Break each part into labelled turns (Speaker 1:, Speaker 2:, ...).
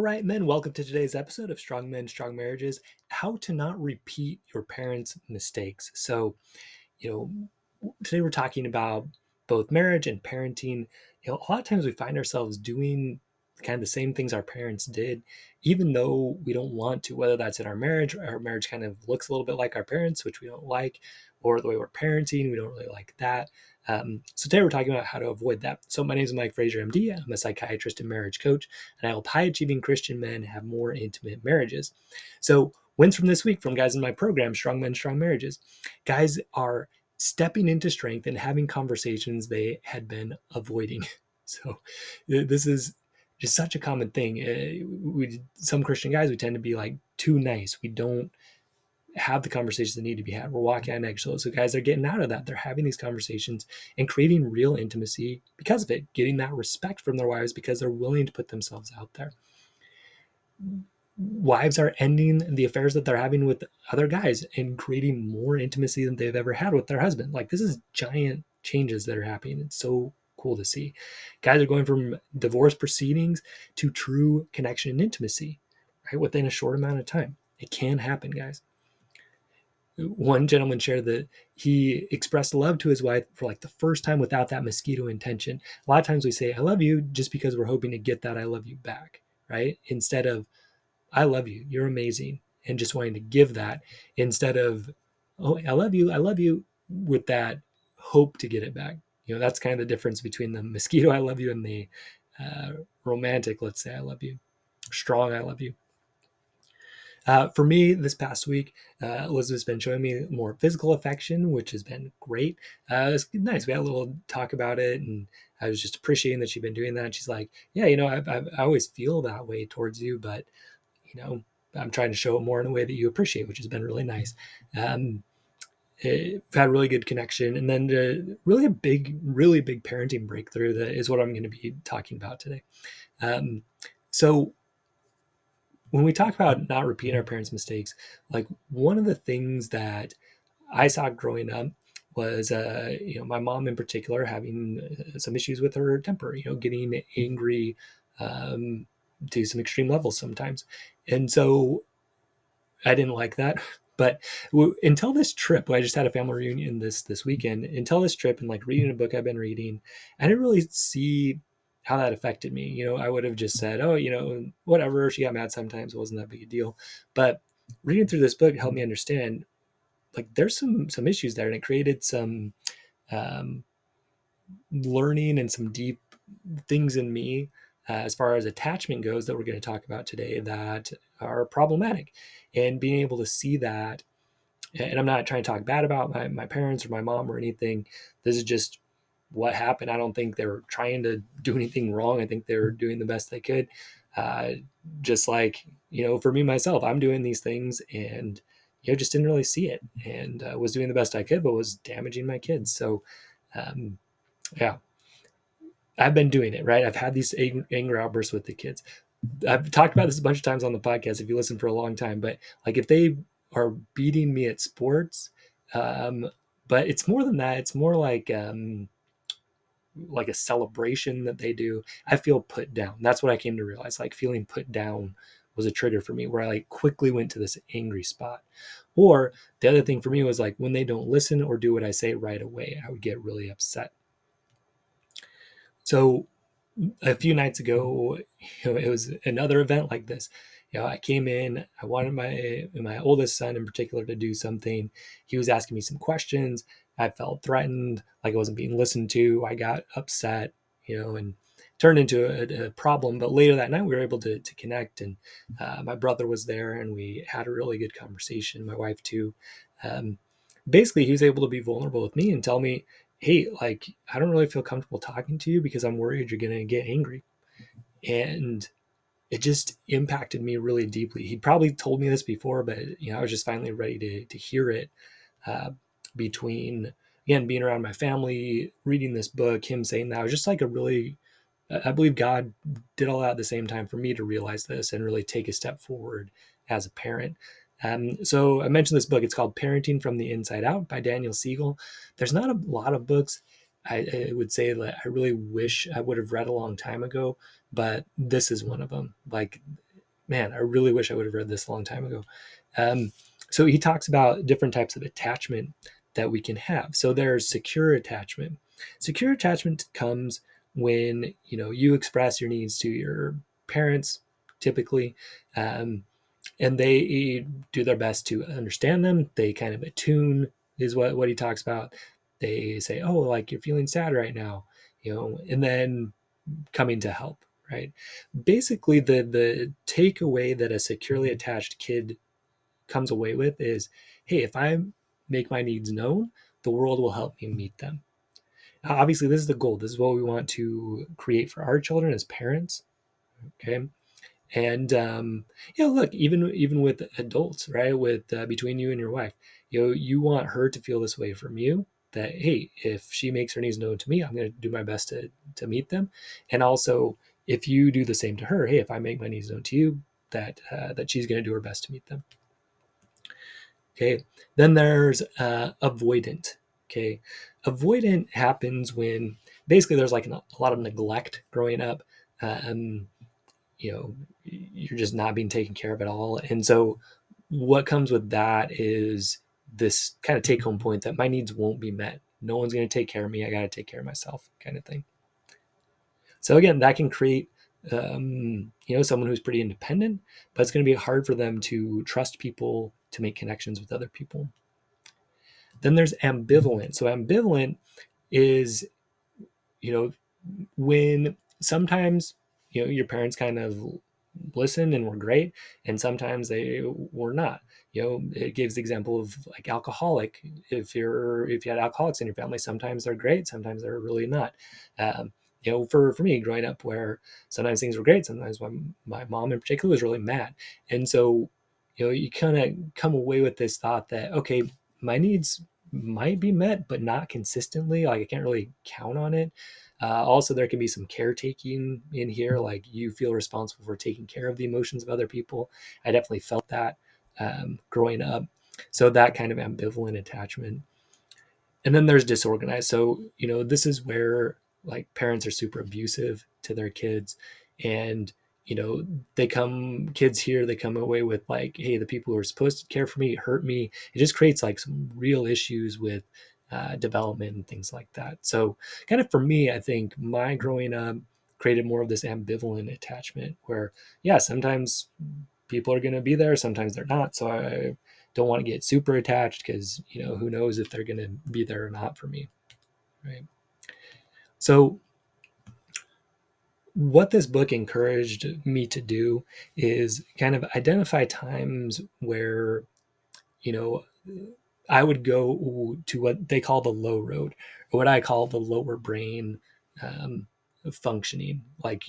Speaker 1: right, men, welcome to today's episode of Strong Men, Strong Marriages, how to not repeat your parents' mistakes. Today we're talking about both marriage and parenting. A lot of times we find ourselves doing kind of the same things our parents did, even though we don't want to, whether that's in our marriage kind of looks a little bit like our parents, which we don't like, or the way we're parenting, we don't really like that. So today we're talking about how to avoid that. So my name is Mike Fraser, MD. I'm a psychiatrist and marriage coach, and I help high-achieving Christian men have more intimate marriages. So wins from this week from guys in my program, Strong Men, Strong Marriages. Guys are stepping into strength and having conversations they had been avoiding. So this is just such a common thing. Some Christian guys, we tend to be like too nice. We don't have the conversations that need to be had. We're walking on eggshells. So guys are getting out of that. They're having these conversations and creating real intimacy because of it, getting that respect from their wives because they're willing to put themselves out there. Wives are ending the affairs that they're having with other guys and creating more intimacy than they've ever had with their husband. Like, this is giant changes that are happening. It's so cool to see. Guys are going from divorce proceedings to true connection and intimacy, right, within a short amount of time. It can happen, guys. One gentleman shared that he expressed love to his wife for like the first time without that mosquito intention. A lot of times we say, I love you, just because we're hoping to get that I love you back, right? Instead of, I love you, you're amazing, and just wanting to give that instead of, oh, I love you, with that hope to get it back. That's kind of the difference between the mosquito I love you and the romantic, let's say, I love you, strong I love you. For me, this past week, Elizabeth's been showing me more physical affection, which has been great. It's nice. We had a little talk about it, and I was just appreciating that she'd been doing that. And she's like, yeah, I always feel that way towards you, but, I'm trying to show it more in a way that you appreciate, which has been really nice. We've had a really good connection. And then really big parenting breakthrough that is what I'm going to be talking about today. So when we talk about not repeating our parents' mistakes, like, one of the things that I saw growing up was, my mom in particular having some issues with her temper, getting angry to some extreme levels sometimes. And so I didn't like that. But until this trip, I just had a family reunion this weekend. Until this trip and like reading a book I've been reading, I didn't really see how that affected me. I would have just said, oh, whatever. She got mad sometimes. It wasn't that big a deal. But reading through this book helped me understand, like, there's some issues there, and it created some learning and some deep things in me as far as attachment goes that we're going to talk about today that are problematic. And being able to see that, and I'm not trying to talk bad about my parents or my mom or anything. This is just what happened. I don't think they were trying to do anything wrong. I think they were doing the best they could. Just like, for me, myself, I'm doing these things and, just didn't really see it, and was doing the best I could, but was damaging my kids. So, yeah, I've been doing it, right? I've had these anger outbursts with the kids. I've talked about this a bunch of times on the podcast if you listen for a long time, but like, if they are beating me at sports, but it's more than that. It's more like a celebration that they do. I feel put down. That's what I came to realize. Like, feeling put down was a trigger for me, where I like quickly went to this angry spot. Or the other thing for me was, like, when they don't listen or do what I say right away, I would get really upset. So a few nights ago, it was another event like this. I came in, I wanted my oldest son in particular to do something. He was asking me some questions. I felt threatened, like I wasn't being listened to. I got upset, and turned into a problem. But later that night, we were able to connect, and my brother was there, and we had a really good conversation. My wife too. Basically, he was able to be vulnerable with me and tell me, hey, like, I don't really feel comfortable talking to you because I'm worried you're going to get angry. And it just impacted me really deeply. He probably told me this before, but I was just finally ready to hear it. Between, again, being around my family, reading this book, him saying that, I was just like I believe God did all that at the same time for me to realize this and really take a step forward as a parent. So I mentioned this book. It's called Parenting from the Inside Out by Daniel Siegel. There's not a lot of books I would say that I really wish I would have read a long time ago, but this is one of them. Like, man, I really wish I would have read this a long time ago. Um, so he talks about different types of attachment that we can have. So there's secure attachment. Secure attachment comes when you express your needs to your parents, typically, um, and they do their best to understand them. They kind of attune is what he talks about. They say, "Oh, like you're feeling sad right now," and then coming to help. Right. Basically, the takeaway that a securely attached kid comes away with is, "Hey, if I make my needs known, the world will help me meet them." Obviously, this is the goal. This is what we want to create for our children as parents. Okay, and look, even with adults, right, with between you and your wife, you want her to feel this way from you, that hey, if she makes her needs known to me, I'm going to do my best to meet them. And also, if you do the same to her, hey, if I make my needs known to you, that she's going to do her best to meet them. Okay, then there's avoidant. Okay, avoidant happens when basically there's like a lot of neglect growing up. um, you're just not being taken care of at all. And so what comes with that is this kind of take home point that my needs won't be met. No one's going to take care of me. I got to take care of myself, kind of thing. So again, that can create someone who's pretty independent, but it's going to be hard for them to trust people, to make connections with other people. Then there's ambivalent. So ambivalent is, you know when sometimes your parents kind of listened and were great, and sometimes they were not. It gives the example of like alcoholic. If you had alcoholics in your family, sometimes they're great, sometimes they're really not. For me growing up, where sometimes things were great, sometimes my mom in particular was really mad. And so you kind of come away with this thought that, okay, my needs might be met but not consistently, like I can't really count on it. Also, there can be some caretaking in here, like you feel responsible for taking care of the emotions of other people. I definitely felt that growing up. So that kind of ambivalent attachment. And then there's disorganized. So, this is where like parents are super abusive to their kids. And, kids here, they come away with like, hey, the people who are supposed to care for me hurt me. It just creates like some real issues with development and things like that. So, kind of for me, I think my growing up created more of this ambivalent attachment where, yeah, sometimes people are going to be there, sometimes they're not. So I don't want to get super attached because who knows if they're going to be there or not for me, right? So what this book encouraged me to do is kind of identify times where you know I would go to what they call the low road, or what I call the lower brain um, functioning. Like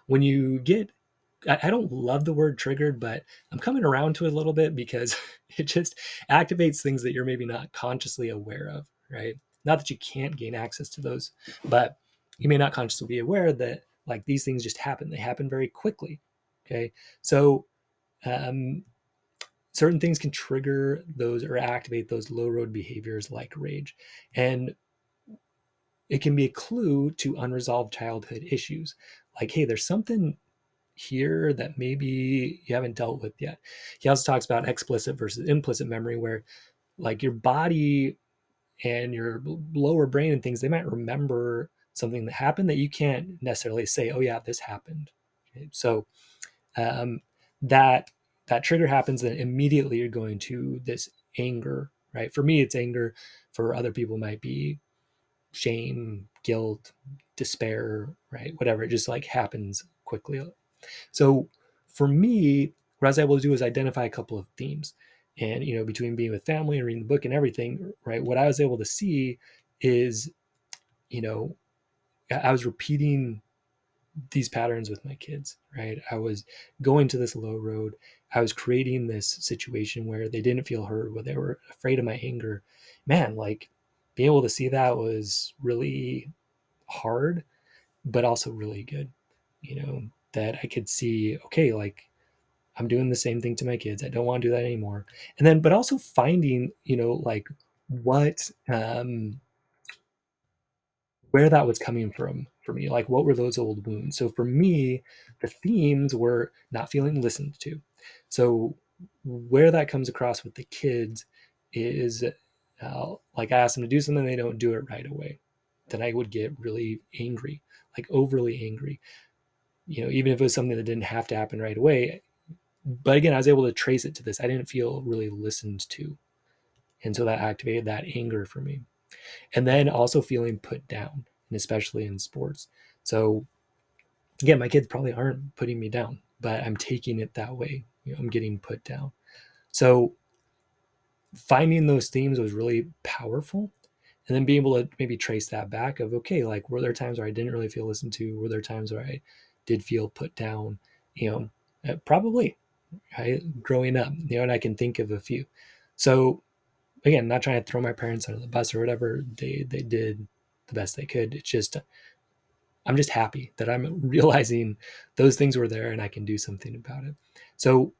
Speaker 1: when you get, I don't love the word triggered, but I'm coming around to it a little bit because it just activates things that you're maybe not consciously aware of, right? Not that you can't gain access to those, but you may not consciously be aware that like these things just happen. They happen very quickly. Okay. So um, certain things can trigger those or activate those low road behaviors like rage. And it can be a clue to unresolved childhood issues. Like, hey, there's something here that maybe you haven't dealt with yet. He also talks about explicit versus implicit memory, where like your body and your lower brain and things, they might remember something that happened that you can't necessarily say, oh yeah, this happened. Okay? So um, that that trigger happens, then immediately you're going to this anger, right? For me, it's anger. For other people, it might be shame, guilt, despair, right? Whatever. It just like happens quickly. So for me, what I was able to do is identify a couple of themes. And, between being with family and reading the book and everything, right, what I was able to see is, you know, I was repeating these patterns with my kids, right? I was going to this low road. I was creating this situation where they didn't feel heard, where they were afraid of my anger. Man, like being able to see that was really hard, but also really good, that I could see, okay, like I'm doing the same thing to my kids. I don't want to do that anymore. And then, but also finding, like what where that was coming from for me. Like, what were those old wounds? So for me, the themes were not feeling listened to. So where that comes across with the kids is like I ask them to do something, they don't do it right away. Then I would get really angry, like overly angry. Even if it was something that didn't have to happen right away. But again, I was able to trace it to this. I didn't feel really listened to. And so that activated that anger for me. And then also feeling put down, and especially in sports. So again, my kids probably aren't putting me down, but I'm taking it that way. I'm getting put down. So finding those themes was really powerful. And then being able to maybe trace that back of, okay, like, were there times where I didn't really feel listened to? Were there times where I did feel put down? Probably, right? Growing up, and I can think of a few. So again, not trying to throw my parents under the bus or whatever. They did the best they could. It's just, I'm just happy that I'm realizing those things were there and I can do something about it. So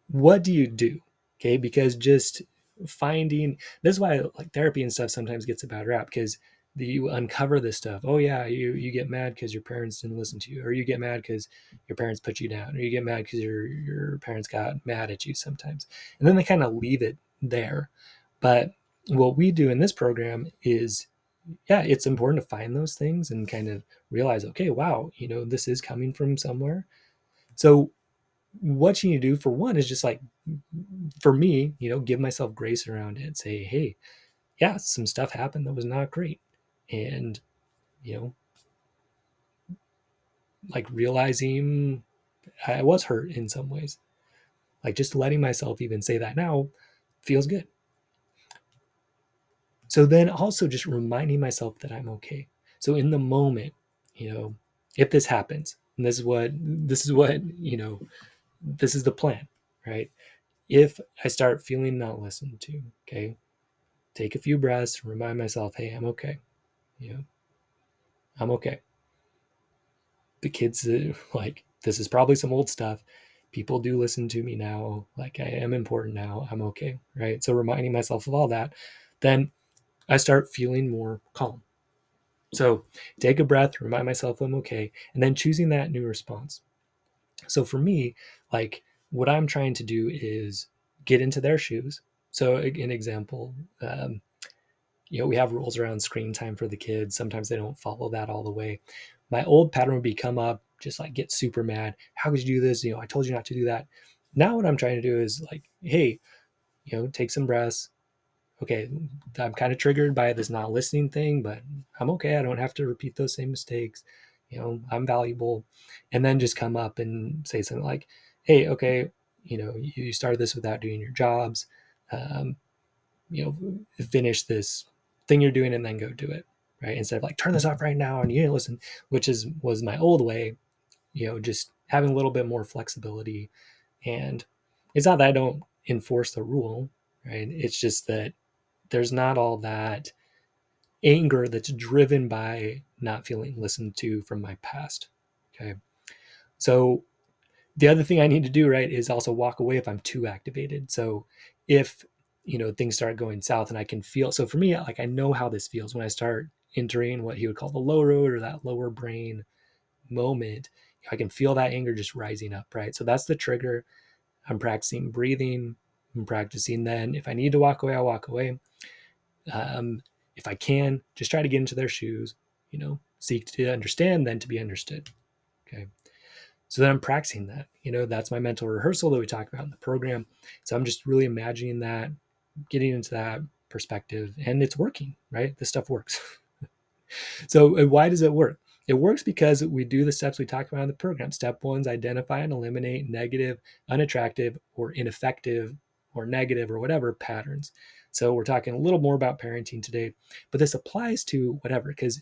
Speaker 1: what do you do? Okay, because just finding, this is why like therapy and stuff sometimes gets a bad rap, because you uncover this stuff. Oh yeah, you get mad because your parents didn't listen to you, or you get mad because your parents put you down, or you get mad because your parents got mad at you sometimes, and then they kind of leave it there. But what we do in this program is, yeah, it's important to find those things and kind of realize, okay, wow, this is coming from somewhere. So what you need to do, for one, is just like, for me, give myself grace around it and say, hey, yeah, some stuff happened that was not great. And, you know, like realizing I was hurt in some ways. Like just letting myself even say that now feels good. So then also just reminding myself that I'm okay. So in the moment, if this happens, and this is the plan, right? If I start feeling not listened to, okay, take a few breaths, remind myself, hey, I'm okay. You know, I'm okay. The kids, like, this is probably some old stuff. People do listen to me now. Like, I am important now. I'm okay. Right. So, reminding myself of all that, then I start feeling more calm. So, take a breath, remind myself I'm okay, and then choosing that new response. So, for me, like, what I'm trying to do is get into their shoes. So, an example, we have rules around screen time for the kids. Sometimes they don't follow that all the way. My old pattern would be come up, just like get super mad. How could you do this? I told you not to do that. Now what I'm trying to do is like, hey, take some breaths. Okay, I'm kind of triggered by this not listening thing, but I'm okay. I don't have to repeat those same mistakes. I'm valuable. And then just come up and say something like, hey, okay, you started this without doing your jobs. Um, finish this thing you're doing and then go do it, right? Instead of like, turn this off right now and you didn't listen, which was my old way. Just having a little bit more flexibility. And it's not that I don't enforce the rule, right? It's just that there's not all that anger that's driven by not feeling listened to from my past. Okay. So the other thing I need to do, right, is also walk away if I'm too activated. So if things start going south and I can feel, so for me, like, I know how this feels when I start entering what he would call the low road, or that lower brain moment. I can feel that anger just rising up, right? So that's the trigger. I'm practicing breathing. I'm practicing, then if I need to walk away, I'll walk away. If I can, just try to get into their shoes, seek to understand, then to be understood. Okay. So then I'm practicing that. That's my mental rehearsal that we talk about in the program. So I'm just really imagining that, getting into that perspective, and it's working, right? This stuff works. So why does it work? It works because we do the steps we talked about in the program. Step one is identify and eliminate negative, unattractive, or ineffective, or negative, or whatever patterns. So we're talking a little more about parenting today, but this applies to whatever, because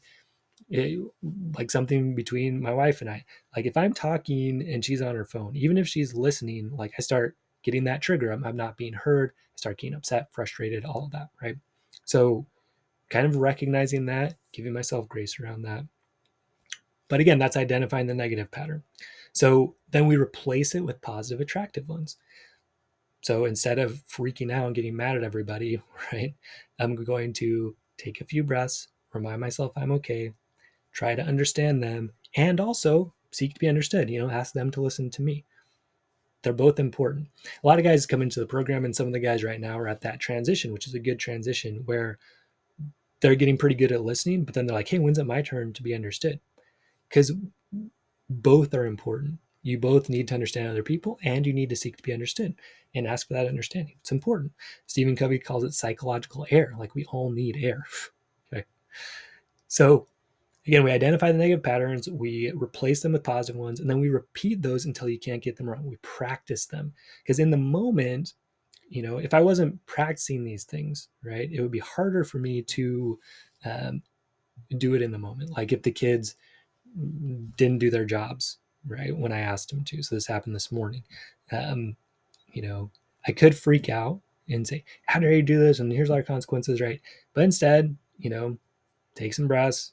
Speaker 1: like something between my wife and I, like if I'm talking and she's on her phone, even if she's listening, like I start getting that trigger. I'm not being heard. I start getting upset, frustrated, all of that, right? So kind of recognizing that, giving myself grace around that. But again, that's identifying the negative pattern. So then we replace it with positive, attractive ones. So instead of freaking out and getting mad at everybody, right, I'm going to take a few breaths, remind myself I'm okay, try to understand them, and also seek to be understood, ask them to listen to me. They're both important. A lot of guys come into the program, and some of the guys right now are at that transition, which is a good transition where they're getting pretty good at listening, but then they're like, hey, when's it my turn to be understood? Because both are important. You both need to understand other people, and you need to seek to be understood and ask for that understanding. It's important. Stephen Covey calls it psychological air. Like, we all need air. Okay. So again, we identify the negative patterns, we replace them with positive ones, and then we repeat those until you can't get them wrong. We practice them. Because in the moment, if I wasn't practicing these things, right, it would be harder for me to do it in the moment. Like if the kids didn't do their jobs, right, when I asked them to. So this happened this morning. Um, I could freak out and say, how dare you do this? And here's our consequences, right? But instead, take some breaths,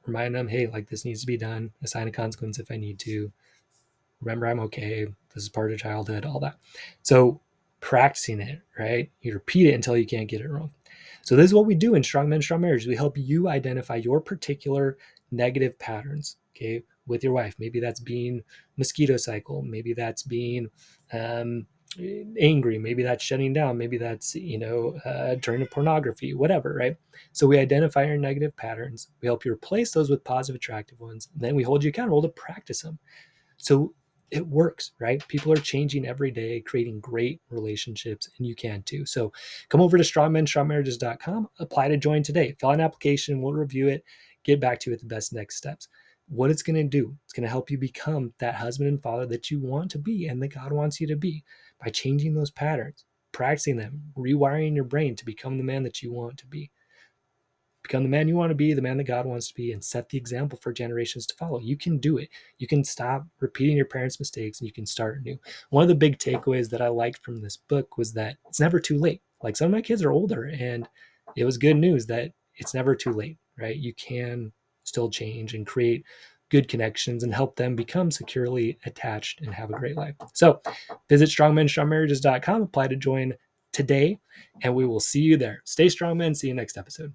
Speaker 1: remind them, hey, like this needs to be done, assign a consequence if I need to. Remember, I'm okay. This is part of childhood, all that. So practicing it, right? You repeat it until you can't get it wrong. So this is what we do in Strong Men, Strong Marriage. We help you identify your particular negative patterns, okay, with your wife. Maybe that's being mosquito cycle. Maybe that's being angry. Maybe that's shutting down. Maybe that's, turning to pornography, whatever, right? So we identify your negative patterns. We help you replace those with positive, attractive ones. And then we hold you accountable to practice them. So it works, right? People are changing every day, creating great relationships, and you can too. So come over to strongmenstrongmarriages.com, apply to join today. Fill out an application, we'll review it, get back to you with the best next steps. What it's going to do, it's going to help you become that husband and father that you want to be and that God wants you to be by changing those patterns, practicing them, rewiring your brain to become the man that you want to be. Become the man you want to be, the man that God wants to be, and set the example for generations to follow. You can do it. You can stop repeating your parents' mistakes and you can start new. One of the big takeaways that I liked from this book was that it's never too late. Like, some of my kids are older, and it was good news that it's never too late, right? You can still change and create good connections and help them become securely attached and have a great life. So visit strongmenstrongmarriages.com, apply to join today, and we will see you there. Stay strong, men. See you next episode.